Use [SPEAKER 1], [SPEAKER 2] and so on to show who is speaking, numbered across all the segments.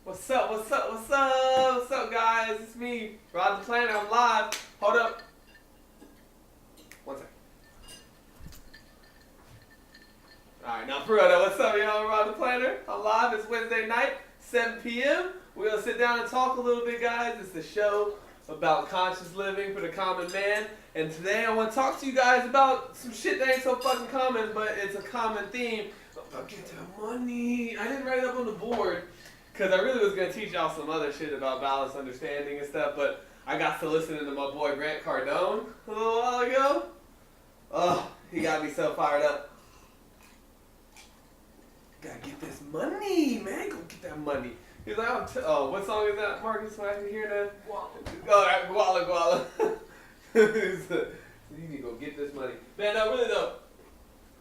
[SPEAKER 1] What's up, what's up, what's up? What's up, guys? It's me, RodthePlanter. I'm live. Hold up. One second. Alright, now for real though, what's up, y'all? RodthePlanter. I'm live. It's Wednesday night, 7 p.m. We're going to sit down and talk a little bit, guys. It's the show about conscious living for the common man. And today I want to talk to you guys about some shit that ain't so fucking common, but it's a common theme. About get that money. I didn't write it up on the board because I really was going to teach y'all some other shit about balanced understanding and stuff, but I got to listening to my boy Grant Cardone a little while ago. Oh, he got me so fired up. Gotta get this money, man. Go get that money. He's like, oh, what song is that, Marcus? So I can hear that? Guala. You need to go get this money. Man, no, really though.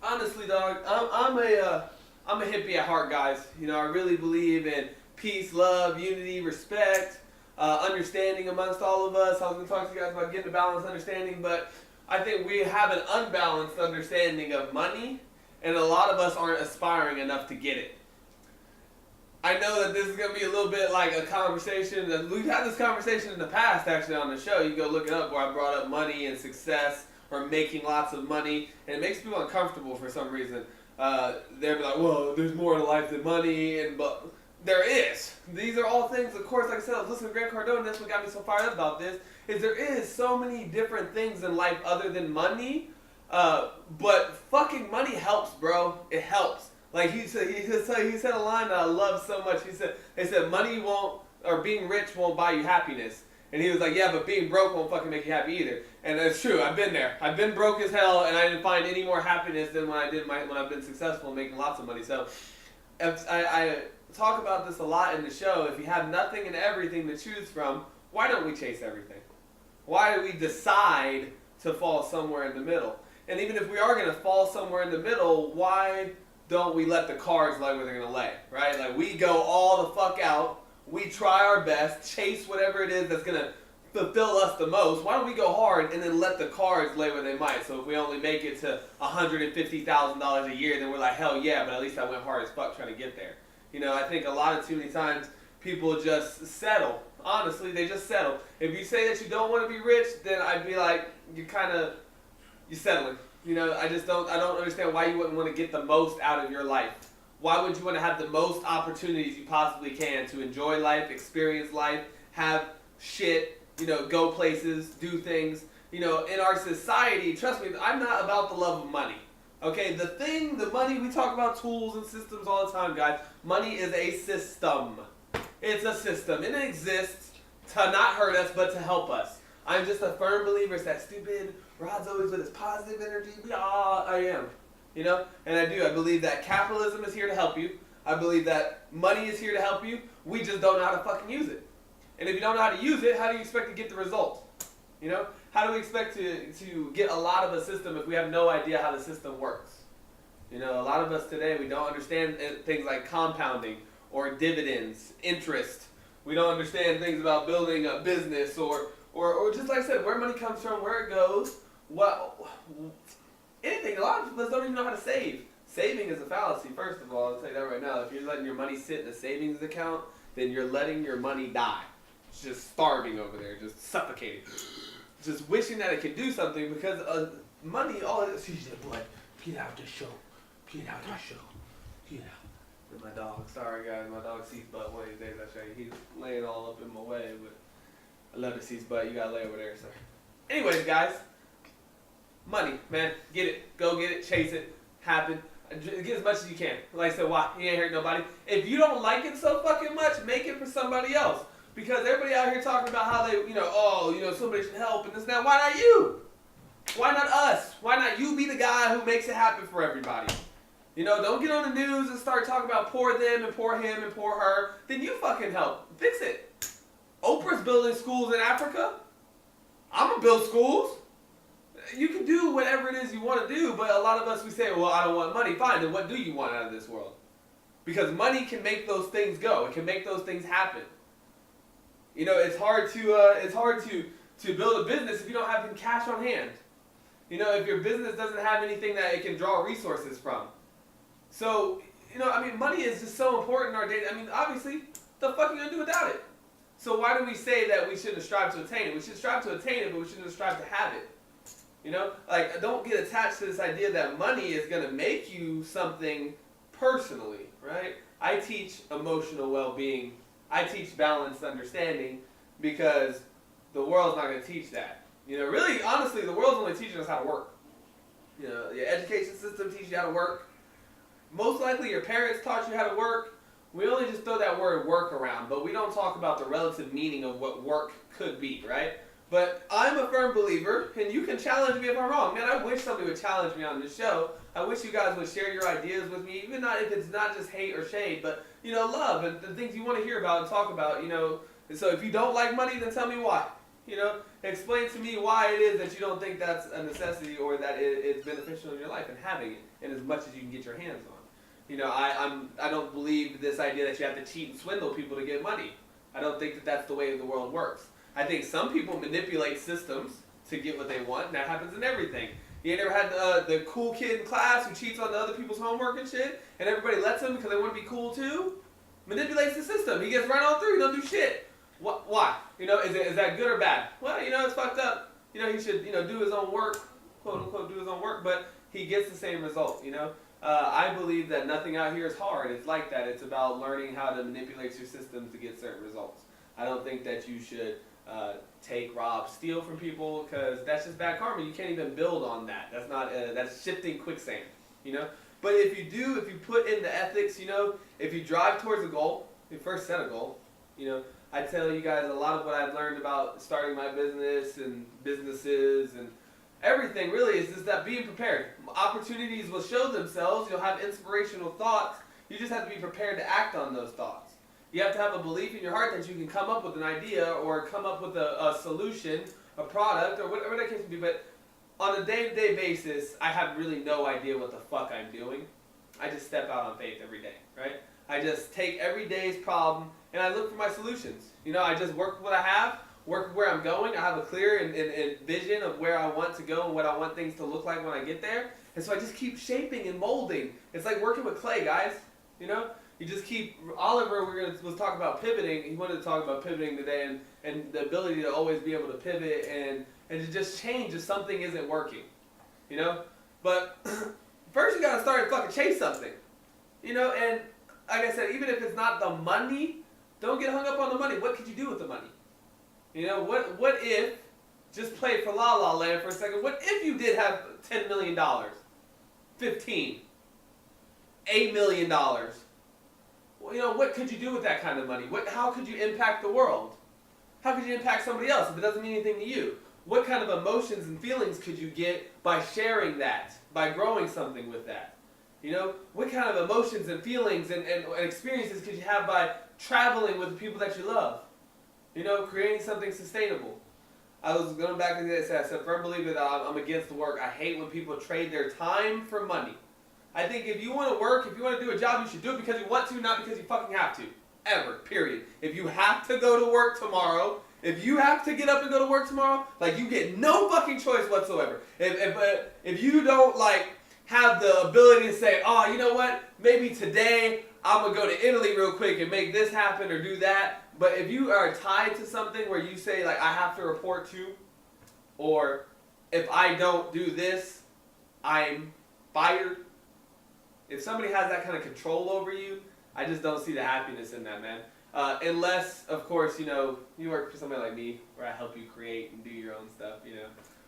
[SPEAKER 1] Honestly, dog, I'm a hippie at heart, guys. You know, I really believe in peace, love, unity, respect, understanding amongst all of us. I was going to talk to you guys about getting a balanced understanding, but I think we have an unbalanced understanding of money, and a lot of us aren't aspiring enough to get it. I know that this is going to be a little bit like a conversation. We've had this conversation in the past, actually, on the show. You can go look it up where I brought up money and success or making lots of money, and it makes people uncomfortable for some reason. They'll be like, well, there's more to life than money, but there is. These are all things, of course, like I said, I was listening to Grant Cardone, and that's what got me so fired up about this, is there is so many different things in life other than money, but fucking money helps, bro. It helps. Like he said a line that I love so much. They said money won't, or being rich won't buy you happiness. And he was like, yeah, but being broke won't fucking make you happy either. And that's true. I've been there. I've been broke as hell, and I didn't find any more happiness than when I've been successful and making lots of money. So I talk about this a lot in the show. If you have nothing and everything to choose from, why don't we chase everything? Why do we decide to fall somewhere in the middle? And even if we are going to fall somewhere in the middle, why don't we let the cards lay where they're going to lay, right? Like, we go all the fuck out, we try our best, chase whatever it is that's going to fulfill us the most. Why don't we go hard and then let the cards lay where they might? So if we only make it to $150,000 a year, then we're like, hell yeah, but at least I went hard as fuck trying to get there. You know, I think too many times people just settle. Honestly, they just settle. If you say that you don't want to be rich, then I'd be like, you're settling. You know, I don't understand why you wouldn't want to get the most out of your life. Why would you want to have the most opportunities you possibly can to enjoy life, experience life, have shit, you know, go places, do things. You know, in our society, trust me, I'm not about the love of money. Okay, the money, we talk about tools and systems all the time, guys. Money is a system. It's a system. It exists to not hurt us, but to help us. I'm just a firm believer. It's that stupid, Rod's always with his positive energy. I am. You know? And I do. I believe that capitalism is here to help you. I believe that money is here to help you. We just don't know how to fucking use it. And if you don't know how to use it, how do you expect to get the result? You know? How do we expect to get a lot of a system if we have no idea how the system works? You know, a lot of us today, we don't understand things like compounding or dividends, interest. We don't understand things about building a business or just like I said, where money comes from, where it goes, anything. A lot of us don't even know how to save. Saving is a fallacy, first of all. I'll tell you that right now. If you're letting your money sit in a savings account, then you're letting your money die. It's just starving over there, just suffocating. Just wishing that it could do something because money, all it is, she's just like, get out the show. Get out the show. Get out. And my dog, sorry guys, my dog sees butt one of these days, I show you. He's laying all up in my way, but I love to see his butt. You gotta lay over there, sir. Anyways, guys, money, man, get it. Go get it, chase it, happen. Get as much as you can. Like I said, why? You ain't hurt nobody. If you don't like it so fucking much, make it for somebody else. Because everybody out here talking about how they, somebody should help and this and that. Why not you? Why not us? Why not you be the guy who makes it happen for everybody? You know, don't get on the news and start talking about poor them and poor him and poor her. Then you fucking help. Fix it. Oprah's building schools in Africa. I'm going to build schools. You can do whatever it is you want to do, but a lot of us, we say, well, I don't want money. Fine, then what do you want out of this world? Because money can make those things go. It can make those things happen. You know, it's hard to build a business if you don't have cash on hand. You know, if your business doesn't have anything that it can draw resources from. So money is just so important in our day. Obviously, the fuck are you gonna do without it? So why do we say that we shouldn't strive to attain it? We should strive to attain it, but we shouldn't strive to have it. Don't get attached to this idea that money is gonna make you something personally, right? I teach emotional well-being. I teach balanced understanding because the world's not gonna teach that. Really, honestly, the world's only teaching us how to work. Your education system teaches you how to work. Most likely your parents taught you how to work. We only just throw that word work around, but we don't talk about the relative meaning of what work could be, right? But I'm a firm believer, and you can challenge me if I'm wrong. Man, I wish somebody would challenge me on this show. I wish you guys would share your ideas with me, even if it's not just hate or shade, but, love and the things you want to hear about and talk about, And so if you don't like money, then tell me why. Explain to me why it is that you don't think that's a necessity or that it's beneficial in your life and having it, and as much as you can get your hands on. I don't believe this idea that you have to cheat and swindle people to get money. I don't think that that's the way the world works. I think some people manipulate systems to get what they want, and that happens in everything. You ain't ever had the cool kid in class who cheats on the other people's homework and shit, and everybody lets him because they want to be cool too? Manipulates the system. He gets right on through. He don't do shit. Why? Is that good or bad? Well, it's fucked up. He should, do his own work, quote unquote, do his own work, but he gets the same result, I believe that nothing out here is hard. It's like that. It's about learning how to manipulate your systems to get certain results. I don't think that you should take, rob, steal from people because that's just bad karma. You can't even build on that. That's not. That's shifting quicksand. But if you put in the ethics, if you drive towards a goal, you first set a goal. I tell you guys a lot of what I've learned about starting my business and businesses and everything really is just that being prepared. Opportunities will show themselves. You'll have inspirational thoughts. You just have to be prepared to act on those thoughts. You have to have a belief in your heart that you can come up with an idea or come up with a solution, a product, or whatever that case may be. But on a day-to-day basis, I have really no idea what the fuck I'm doing. I just step out on faith every day, right? I just take every day's problem and I look for my solutions. I just work with what I have, work with where I'm going. I have a clear and vision of where I want to go and what I want things to look like when I get there. And so I just keep shaping and molding. It's like working with clay, guys. You just keep. Oliver, was talking about pivoting. He wanted to talk about pivoting today and the ability to always be able to pivot and to just change if something isn't working. But first you gotta start and fucking chase something. And like I said, even if it's not the money, don't get hung up on the money. What could you do with the money? What if, just play for La La Land for a second, what if you did have $10 million, 15, $8 million? Well, what could you do with that kind of money? How could you impact the world? How could you impact somebody else if it doesn't mean anything to you? What kind of emotions and feelings could you get by sharing that, by growing something with that? What kind of emotions and feelings and experiences could you have by traveling with the people that you love? Creating something sustainable. I was going back to this. I said, firm believer that I'm against the work. I hate when people trade their time for money. I think if you want to work, if you want to do a job, you should do it because you want to, not because you fucking have to. Ever. Period. If you have to go to work tomorrow, if you have to get up and go to work tomorrow, you get no fucking choice whatsoever. If you don't, have the ability to say, oh, you know what, maybe today I'm going to go to Italy real quick and make this happen or do that. But if you are tied to something where you say, I have to report to, or if I don't do this, I'm fired. If somebody has that kind of control over you, I just don't see the happiness in that, man. Unless, of course, you work for somebody like me where I help you create and do your own stuff,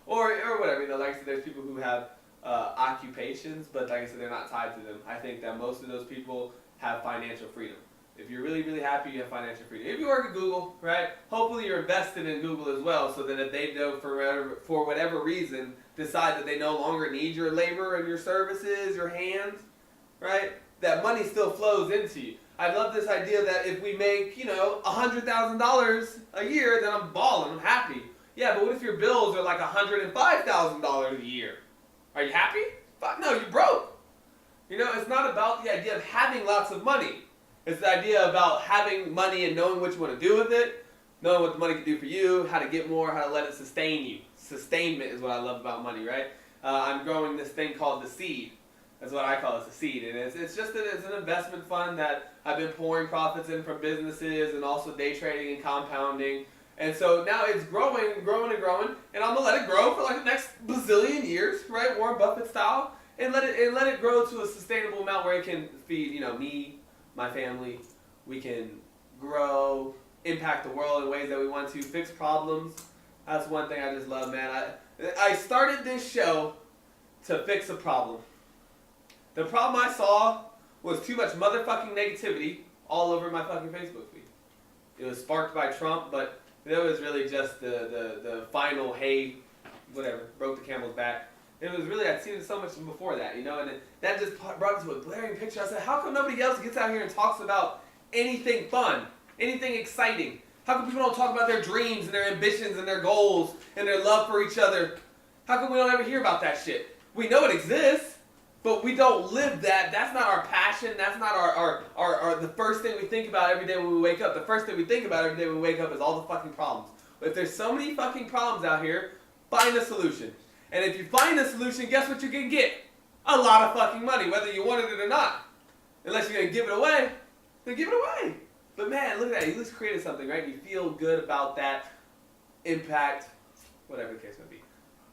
[SPEAKER 1] or whatever. Like I said, there's people who have occupations, but like I said, they're not tied to them. I think that most of those people have financial freedom. If you're really, really happy, you have financial freedom. If you work at Google, right, hopefully you're invested in Google as well, so that if they don't, for whatever reason, decide that they no longer need your labor and your services, your hands, right, that money still flows into you. I love this idea that if we make, $100,000 a year, then I'm balling, I'm happy. Yeah, but what if your bills are $105,000 a year? Are you happy? Fuck no, you broke. It's not about the idea of having lots of money. It's the idea about having money and knowing what you want to do with it, knowing what the money can do for you, how to get more, how to let it sustain you. Sustainment is what I love about money, right? I'm growing this thing called the seed. That's what I call it, a seed. And it's just it's an investment fund that I've been pouring profits in from businesses and also day trading and compounding. And so now it's growing, and growing, and I'm gonna let it grow for like the next bazillion years, right? Warren Buffett style, and let it grow to a sustainable amount where it can feed, me, my family. We can grow, impact the world in ways that we want to, fix problems. That's one thing I just love, man. I started this show to fix a problem. The problem I saw was too much motherfucking negativity all over my fucking Facebook feed. It was sparked by Trump, but it was really just the final, hey, whatever, broke the camel's back. It was really, I'd seen it so much before that, and that just brought it to a glaring picture. I said, how come nobody else gets out here and talks about anything fun, anything exciting? How come people don't talk about their dreams and their ambitions and their goals and their love for each other? How come we don't ever hear about that shit? We know it exists, but we don't live that. That's not our passion. That's not our the first thing we think about every day when we wake up. The first thing we think about every day when we wake up is all the fucking problems. But if there's so many fucking problems out here, find a solution. And if you find a solution, guess what you're going to get? A lot of fucking money, whether you wanted it or not. Unless you're going to give it away, then give it away. But man, look at that. You just created something, right? You feel good about that impact, whatever the case may be.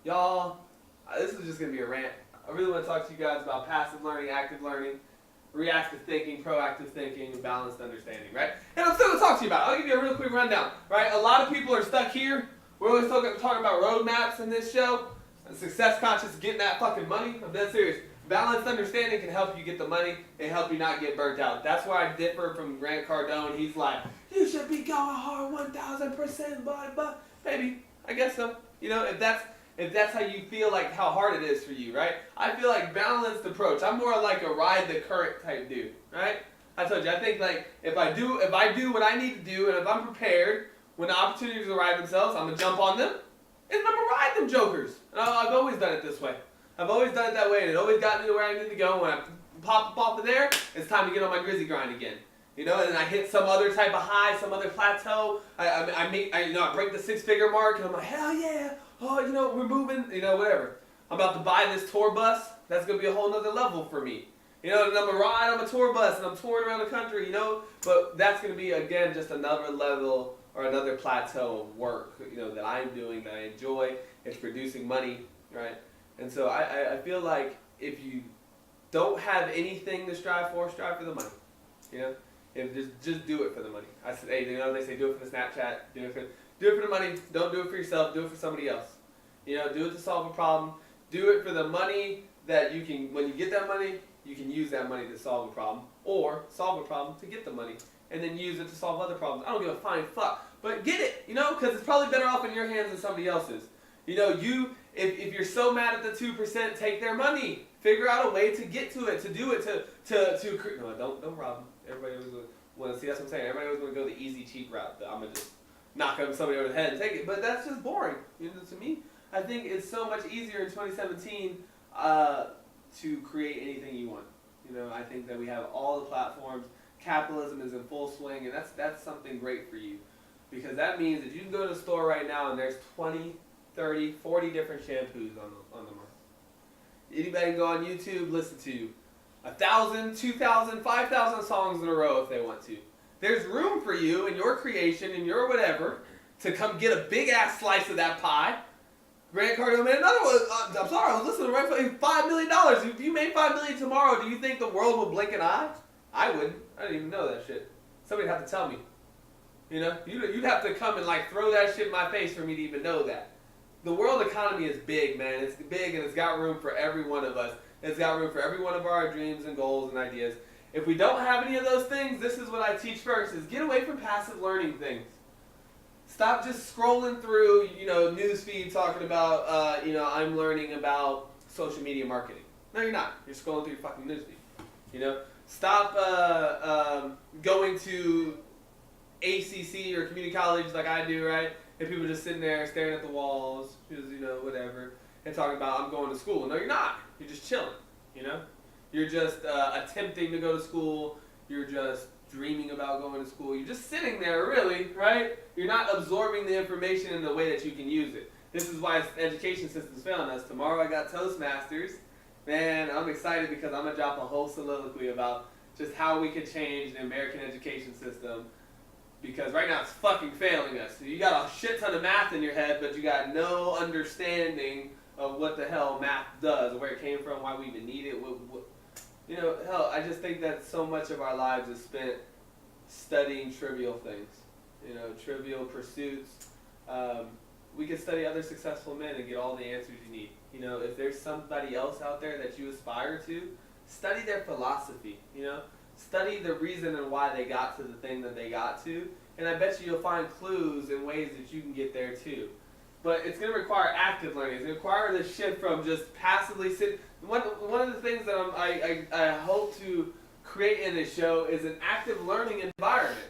[SPEAKER 1] Y'all, this is just going to be a rant. I really want to talk to you guys about passive learning, active learning, reactive thinking, proactive thinking, and balanced understanding, right? And I'm still going to talk to you about it. I'll give you a real quick rundown, right? A lot of people are stuck here. We're always talking about roadmaps in this show. And success conscious, getting that fucking money. I'm dead serious. Balanced understanding can help you get the money and help you not get burnt out. That's where I differ from Grant Cardone. He's like, you should be going hard 1,000%, but baby, I guess so. If that's how you feel, like how hard it is for you, right? I feel like balanced approach. I'm more like a ride the current type dude, right? I told you, I think like if I do what I need to do, and if I'm prepared when the opportunities arrive themselves, I'm gonna jump on them and I'm gonna ride them jokers. And I've always done it this way. I've always done it that way, and it always got me to where I need to go. When I pop up off of there, it's time to get on my grizzly grind again. And then I hit some other type of high, some other plateau. I break the 6-figure mark, and I'm like, hell yeah! Oh, we're moving. Whatever. I'm about to buy this tour bus. That's gonna be a whole nother level for me. And I'm gonna ride on a tour bus, and I'm touring around the country. But that's gonna be again just another level or another plateau of work. That I'm doing, that I enjoy. It's producing money, right? And so I feel like if you don't have anything to strive for the money. And just do it for the money. I said, hey, they say do it for the Snapchat, do it for the money. Don't do it for yourself. Do it for somebody else. Do it to solve a problem. Do it for the money that you can. When you get that money, you can use that money to solve a problem, or solve a problem to get the money, and then use it to solve other problems. I don't give a flying fuck, but get it. Because it's probably better off in your hands than somebody else's. If you're so mad at the 2%, take their money. Figure out a way to get to it, to do it, no, don't rob them. Everybody always want to see. That's what I'm saying. Everybody always want to go the easy, cheap route. I'm gonna just knock somebody over the head and take it. But that's just boring. To me, I think it's so much easier in 2017 to create anything you want. I think that we have all the platforms. Capitalism is in full swing, and that's something great for you, because that means that you can go to the store right now and there's 20, 30, 40 different shampoos on the market. Anybody can go on YouTube, listen to 1,000, 2,000, 5,000 songs in a row if they want to. There's room for you in your creation, in your whatever, to come get a big ass slice of that pie. Grant Cardone made another one. I'm sorry, I was listening right for $5 million. If you made $5 million tomorrow, do you think the world would blink an eye? I wouldn't. I didn't even know that shit. Somebody'd have to tell me. You'd have to come and throw that shit in my face for me to even know that. The world economy is big, man. It's big, and it's got room for every one of us. It's got room for every one of our dreams and goals and ideas. If we don't have any of those things, this is what I teach first, is get away from passive learning things. Stop just scrolling through, news feed talking about, I'm learning about social media marketing. No, you're not. You're scrolling through your fucking news feed. Stop going to ACC or community college like I do, right? And people just sitting there staring at the walls, just, whatever, and talking about, I'm going to school. No, you're not. You're just chilling, You're just attempting to go to school. You're just dreaming about going to school. You're just sitting there, really, right? You're not absorbing the information in the way that you can use it. This is why the education system's failing us. Tomorrow I got Toastmasters, Man, I'm excited because I'm going to drop a whole soliloquy about just how we could change the American education system, because right now it's fucking failing us. You got a shit ton of math in your head, but you got no understanding of what the hell math does, where it came from, why we even need it. You know, hell, I just think that so much of our lives is spent studying trivial things, you know, trivial pursuits. We could study other successful men and get all the answers you need. You know, if there's somebody else out there that you aspire to, study their philosophy, you know. Study the reason and why they got to the thing that they got to, and I bet you'll find clues and ways that you can get there too. But it's going to require active learning. It's going to require this shift from just passively sitting. One of the things that I hope to create in this show is an active learning environment.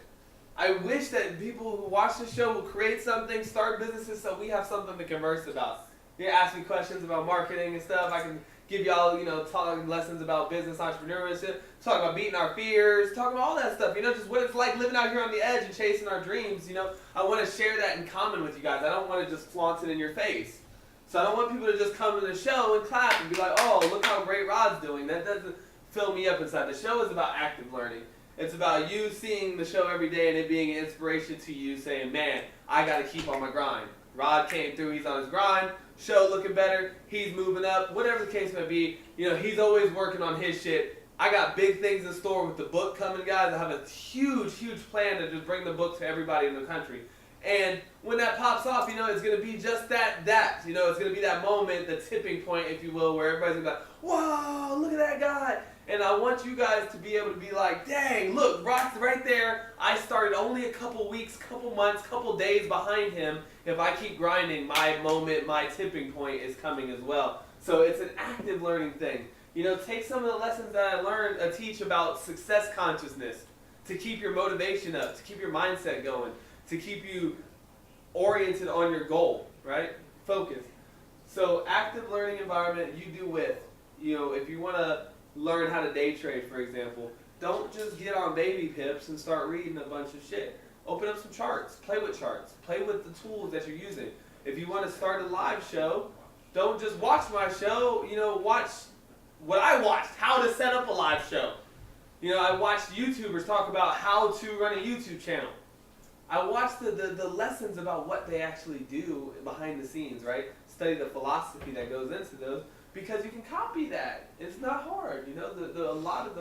[SPEAKER 1] I wish that people who watch the show will create something, start businesses, so we have something to converse about. You ask me questions about marketing and stuff. I can give y'all, you know, talk lessons about business entrepreneurship, talk about beating our fears, talk about all that stuff. You know, just what it's like living out here on the edge and chasing our dreams. You know, I want to share that in common with you guys. I don't want to just flaunt it in your face. So I don't want people to just come to the show and clap and be like, oh, look how great Rod's doing. That doesn't fill me up inside. The show is about active learning. It's about you seeing the show every day and it being an inspiration to you, saying, man, I got to keep on my grind. Rod came through, he's on his grind, show looking better, he's moving up, whatever the case may be. You know, he's always working on his shit. I got big things in store with the book coming, guys. I have a huge, huge plan to just bring the book to everybody in the country. And when that pops off, you know, it's going to be just that. You know, it's going to be that moment, the tipping point, if you will, where everybody's going to be like, whoa, look at that guy. And I want you guys to be able to be like, dang, look, Rod's right there. I started only a couple weeks, couple months, couple days behind him. If I keep grinding, my moment, my tipping point is coming as well. So it's an active learning thing. You know, take some of the lessons that I learned, teach about success consciousness to keep your motivation up, to keep your mindset going, to keep you oriented on your goal, right? Focus. So active learning environment you do with, you know, if you want to learn how to day trade, for example, don't just get on baby pips and start reading a bunch of shit. Open up some charts, play with the tools that you're using. If you want to start a live show, don't just watch my show, you know, watch what I watched, how to set up a live show. You know, I watched YouTubers talk about how to run a YouTube channel. I watched the lessons about what they actually do behind the scenes, right? Study the philosophy that goes into those, because you can copy that. It's not hard, you know. A lot of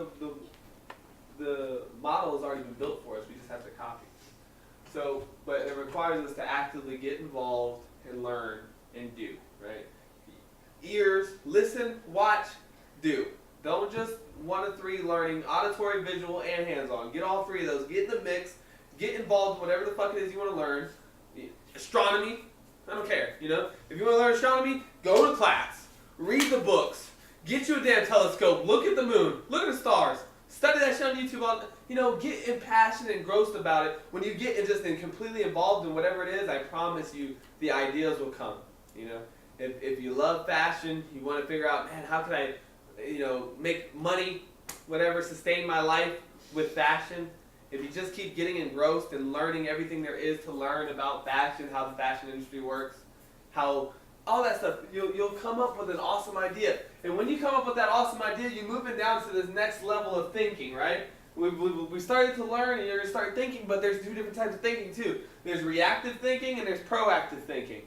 [SPEAKER 1] the model has already been built for us. We just have to copy. So, but it requires us to actively get involved and learn and do, right? Ears, listen, watch, do. Don't just 1 of 3 learning, auditory, visual, and hands-on. Get all 3 of those. Get in the mix. Get involved in whatever the fuck it is you want to learn. Astronomy, I don't care, you know. If you want to learn astronomy, go to class. Read the books. Get you a damn telescope. Look at the moon. Look at the stars. Study that shit on YouTube. You know, get impassioned and engrossed about it. When you get just completely involved in whatever it is, I promise you the ideas will come. You know, if you love fashion, you want to figure out, man, how can I, you know, make money, whatever, sustain my life with fashion. If you just keep getting engrossed and learning everything there is to learn about fashion, how the fashion industry works, how all that stuff, you'll come up with an awesome idea. And when you come up with that awesome idea, you move it down to this next level of thinking, right? We started to learn and you're going to start thinking, but there's 2 different types of thinking too. There's reactive thinking and there's proactive thinking.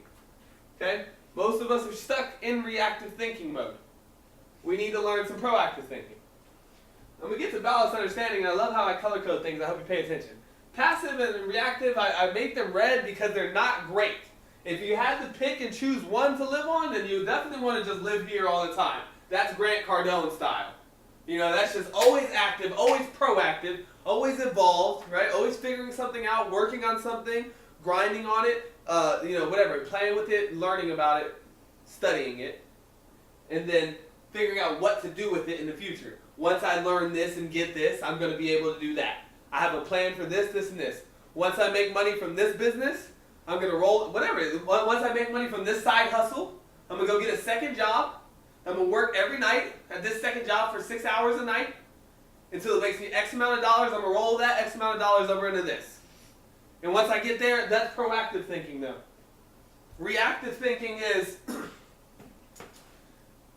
[SPEAKER 1] Okay? Most of us are stuck in reactive thinking mode. We need to learn some proactive thinking. When we get to balanced understanding, and I love how I color code things, I hope you pay attention. Passive and reactive, I make them red because they're not great. If you had to pick and choose one to live on, then you definitely want to just live here all the time. That's Grant Cardone style. You know, that's just always active, always proactive, always involved, right? Always figuring something out, working on something, grinding on it, you know, whatever, playing with it, learning about it, studying it, and then figuring out what to do with it in the future. Once I learn this and get this, I'm going to be able to do that. I have a plan for this, this, and this. Once I make money from this business, I'm going to roll, whatever. Once I make money from this side hustle, I'm going to go get a second job. I'm going to work every night at this second job for 6 hours a night until it makes me X amount of dollars. I'm going to roll that X amount of dollars over into this. And once I get there, that's proactive thinking though. Reactive thinking is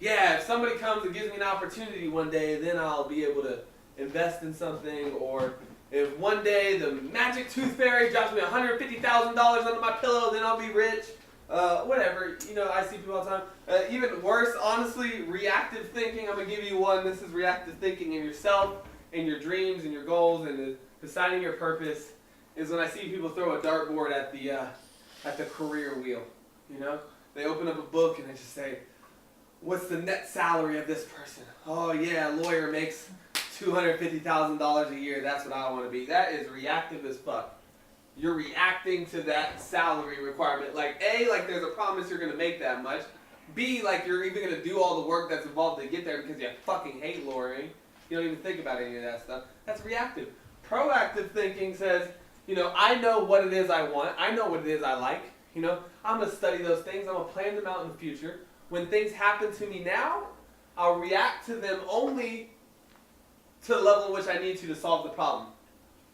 [SPEAKER 1] yeah, if somebody comes and gives me an opportunity one day, then I'll be able to invest in something. Or if one day the magic tooth fairy drops me $150,000 under my pillow, then I'll be rich. Whatever, you know, I see people all the time. Even worse, honestly, reactive thinking. I'm going to give you one. This is reactive thinking in yourself, in your dreams, and your goals, and deciding your purpose, is when I see people throw a dartboard at the career wheel. You know, they open up a book and they just say, what's the net salary of this person? Oh yeah, a lawyer makes $250,000 a year. That's what I want to be. That is reactive as fuck. You're reacting to that salary requirement. Like A, like there's a promise you're going to make that much. B, like you're even going to do all the work that's involved to get there because you fucking hate lawyering. You don't even think about any of that stuff. That's reactive. Proactive thinking says, you know, I know what it is I want. I know what it is I like. You know, I'm going to study those things. I'm going to plan them out in the future. When things happen to me now, I'll react to them only to the level in which I need to solve the problem.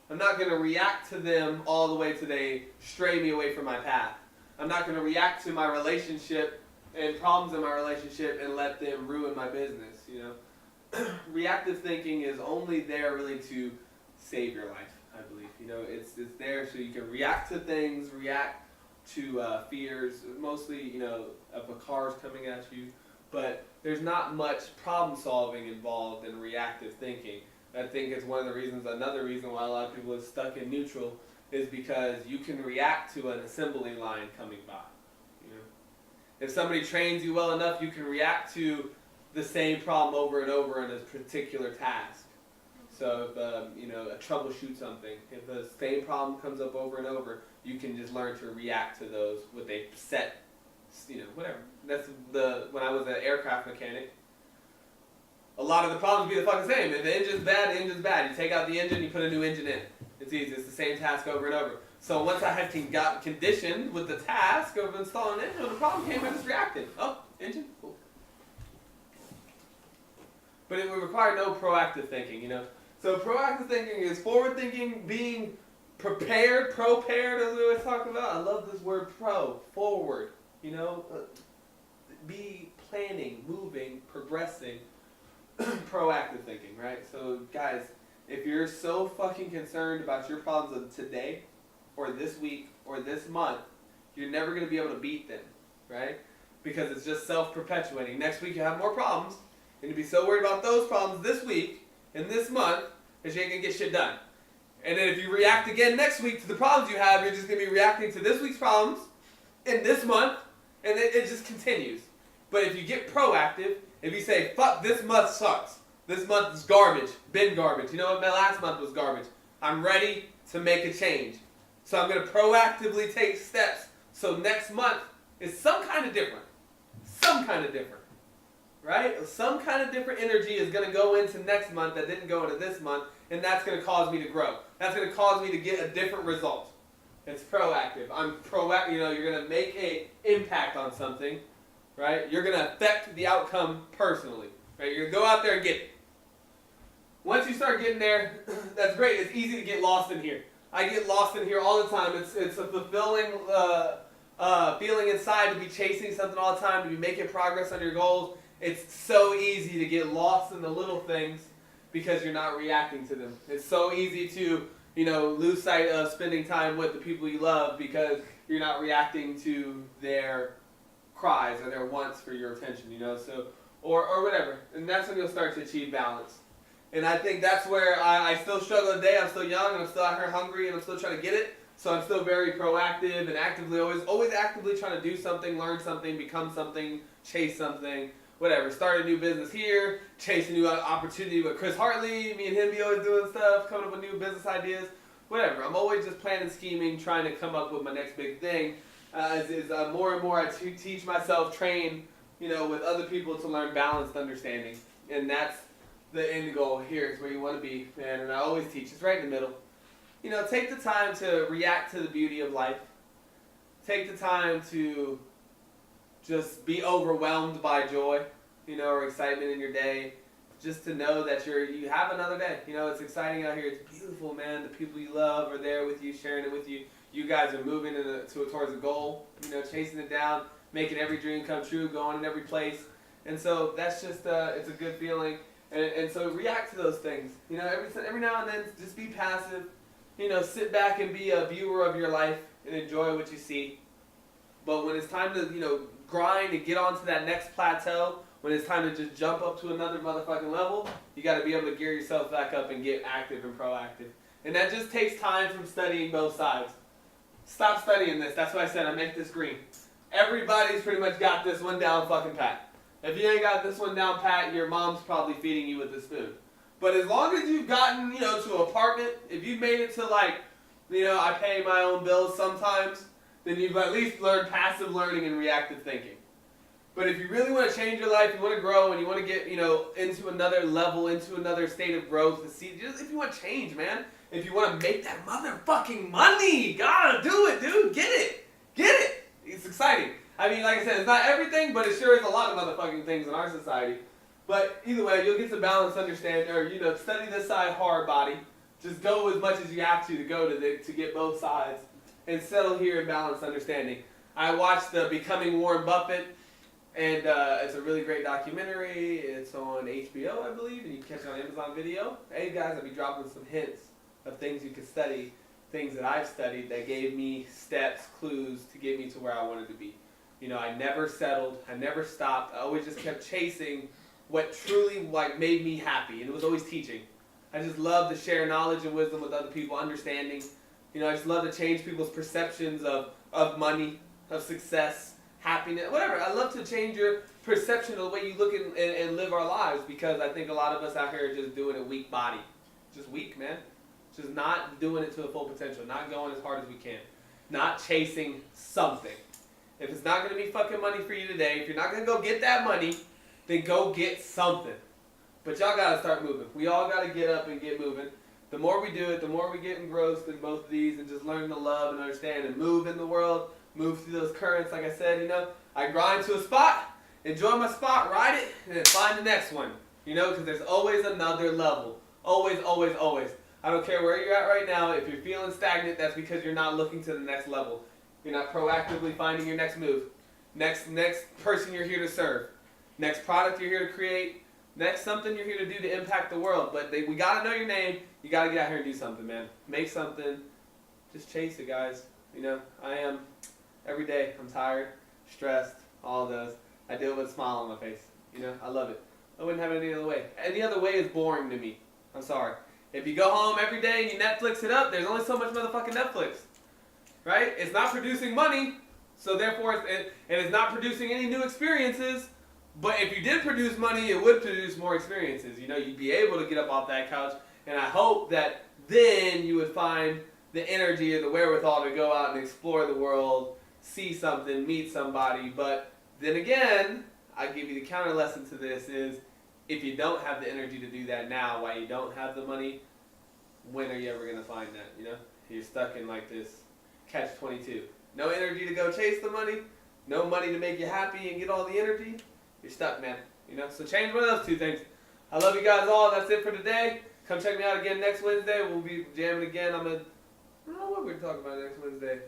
[SPEAKER 1] I'm not going to react to them all the way till they stray me away from my path. I'm not going to react to my relationship and problems in my relationship and let them ruin my business, you know. Reactive thinking is only there really to save your life, I believe. You know, it's there so you can react to things, react to fears, mostly, you know, if a car's coming at you. But there's not much problem solving involved in reactive thinking. I think it's one of the reasons, another reason why a lot of people are stuck in neutral is because you can react to an assembly line coming by. You know, if somebody trains you well enough, you can react to the same problem over and over in a particular task. So if you know, troubleshoot something, if the same problem comes up over and over, you can just learn to react to those with a set, you know, whatever. That's when I was an aircraft mechanic. A lot of the problems be the fucking same. If the engine's bad, the engine's bad. You take out the engine, you put a new engine in. It's easy. It's the same task over and over. So once I had got conditioned with the task of installing an engine, when the problem came, I just reacted. Oh, engine? Cool. But it would require no proactive thinking, you know. So proactive thinking is forward thinking, being prepared, pro-paired, as we always talk about. I love this word pro, forward, you know. Be planning, moving, progressing. Proactive thinking, right? So guys, if you're so fucking concerned about your problems of today or this week or this month, you're never going to be able to beat them, right? Because it's just self-perpetuating. Next week you have more problems, and you'll be so worried about those problems this week and this month that you ain't going to get shit done. And then if you react again next week to the problems you have, you're just going to be reacting to this week's problems in this month, and it just continues. But if you get proactive, if you say, fuck, this month sucks. This month is garbage. Bin garbage. You know what? My last month was garbage. I'm ready to make a change. So I'm going to proactively take steps. So next month is some kind of different. Some kind of different. Right? Some kind of different energy is going to go into next month that didn't go into this month. And that's going to cause me to grow. That's going to cause me to get a different result. It's proactive. I'm proactive. You know, you're going to make an impact on something. Right? You're going to affect the outcome personally. Right? You're going to go out there and get it. Once you start getting there, that's great. It's easy to get lost in here. I get lost in here all the time. It's a fulfilling feeling inside to be chasing something all the time, to be making progress on your goals. It's so easy to get lost in the little things because you're not reacting to them. It's so easy to, you know, lose sight of spending time with the people you love because you're not reacting to their cries or their wants for your attention, you know, so or whatever. And that's when you'll start to achieve balance. And I think that's where I still struggle today. I'm still young and I'm still out here hungry and I'm still trying to get it. So I'm still very proactive and actively always actively trying to do something, learn something, become something, chase something, whatever. Start a new business here, chase a new opportunity with Chris Hartley. Me and him be always doing stuff, coming up with new business ideas, whatever. I'm always just planning, scheming, trying to come up with my next big thing. More and more I teach myself, train, you know, with other people to learn balanced understanding. And that's the end goal here. Is where you want to be, man. And I always teach. It's right in the middle. You know, take the time to react to the beauty of life. Take the time to just be overwhelmed by joy, you know, or excitement in your day. Just to know that you have another day. You know, it's exciting out here. It's beautiful, man. The people you love are there with you, sharing it with you. You guys are moving towards a goal, you know, chasing it down, making every dream come true, going in every place. And so that's just, it's a good feeling. And so react to those things. You know, every now and then, just be passive. You know, sit back and be a viewer of your life and enjoy what you see. But when it's time to, you know, grind and get onto that next plateau, when it's time to just jump up to another motherfucking level, you got to be able to gear yourself back up and get active and proactive. And that just takes time from studying both sides. Stop studying this. That's why I said I make this green. Everybody's pretty much got this one down fucking pat. If you ain't got this one down pat, your mom's probably feeding you with a spoon. But as long as you've gotten, you know, to an apartment, if you've made it to like, you know, I pay my own bills sometimes, then you've at least learned passive learning and reactive thinking. But if you really want to change your life, you want to grow, and you want to get, you know, into another level, into another state of growth, just if you want to change, man. If you want to make that motherfucking money, gotta do it, dude. Get it. Get it. It's exciting. I mean, like I said, it's not everything, but it sure is a lot of motherfucking things in our society. But either way, you'll get to balance, understand, or, you know, study this side hard, body. Just go as much as you have to go to get both sides, and settle here in balanced understanding. I watched Becoming Warren Buffett, and it's a really great documentary. It's on HBO, I believe, and you can catch it on Amazon Video. Hey guys, I'll be dropping some hints of things you can study, things that I've studied that gave me steps, clues to get me to where I wanted to be. You know, I never settled, I never stopped. I always just kept chasing what truly like made me happy, and it was always teaching. I just love to share knowledge and wisdom with other people, understanding. You know, I just love to change people's perceptions of money, of success, happiness, whatever. I love to change your perception of the way you look and live our lives, because I think a lot of us out here are just doing it weak body. Just weak, man. Just not doing it to the full potential, not going as hard as we can, not chasing something. If it's not going to be fucking money for you today, if you're not going to go get that money, then go get something. But y'all got to start moving. We all got to get up and get moving. The more we do it, the more we get engrossed in both of these and just learn to love and understand and move in the world, move through those currents. Like I said, you know, I grind to a spot, enjoy my spot, ride it, and then find the next one. You know, because there's always another level. Always, always, always. I don't care where you're at right now. If you're feeling stagnant, that's because you're not looking to the next level. You're not proactively finding your next move. Next person you're here to serve. Next product you're here to create. Next something you're here to do to impact the world. But we got to know your name. You got to get out here and do something, man. Make something. Just chase it, guys. You know, I am every day. I'm tired, stressed, all of those. I do it with a smile on my face. You know, I love it. I wouldn't have it any other way. Any other way is boring to me. I'm sorry. If you go home every day and you Netflix it up, there's only so much motherfucking Netflix. Right? It's not producing money, so therefore, it's not producing any new experiences. But if you did produce money, it would produce more experiences. You know, you'd be able to get up off that couch, and I hope that then you would find the energy or the wherewithal to go out and explore the world, see something, meet somebody. But then again, I give you the counter lesson to this is, if you don't have the energy to do that now, while you don't have the money, when are you ever going to find that, you know? You're stuck in like this catch-22. No energy to go chase the money, no money to make you happy and get all the energy. You're stuck, man. You know, so change one of those two things. I love you guys all. That's it for today. Come check me out again next Wednesday. We'll be jamming again. I don't know what we're talking about next Wednesday,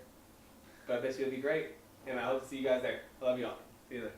[SPEAKER 1] but I bet you it'll be great. And I hope to see you guys there. I love you all. See you there.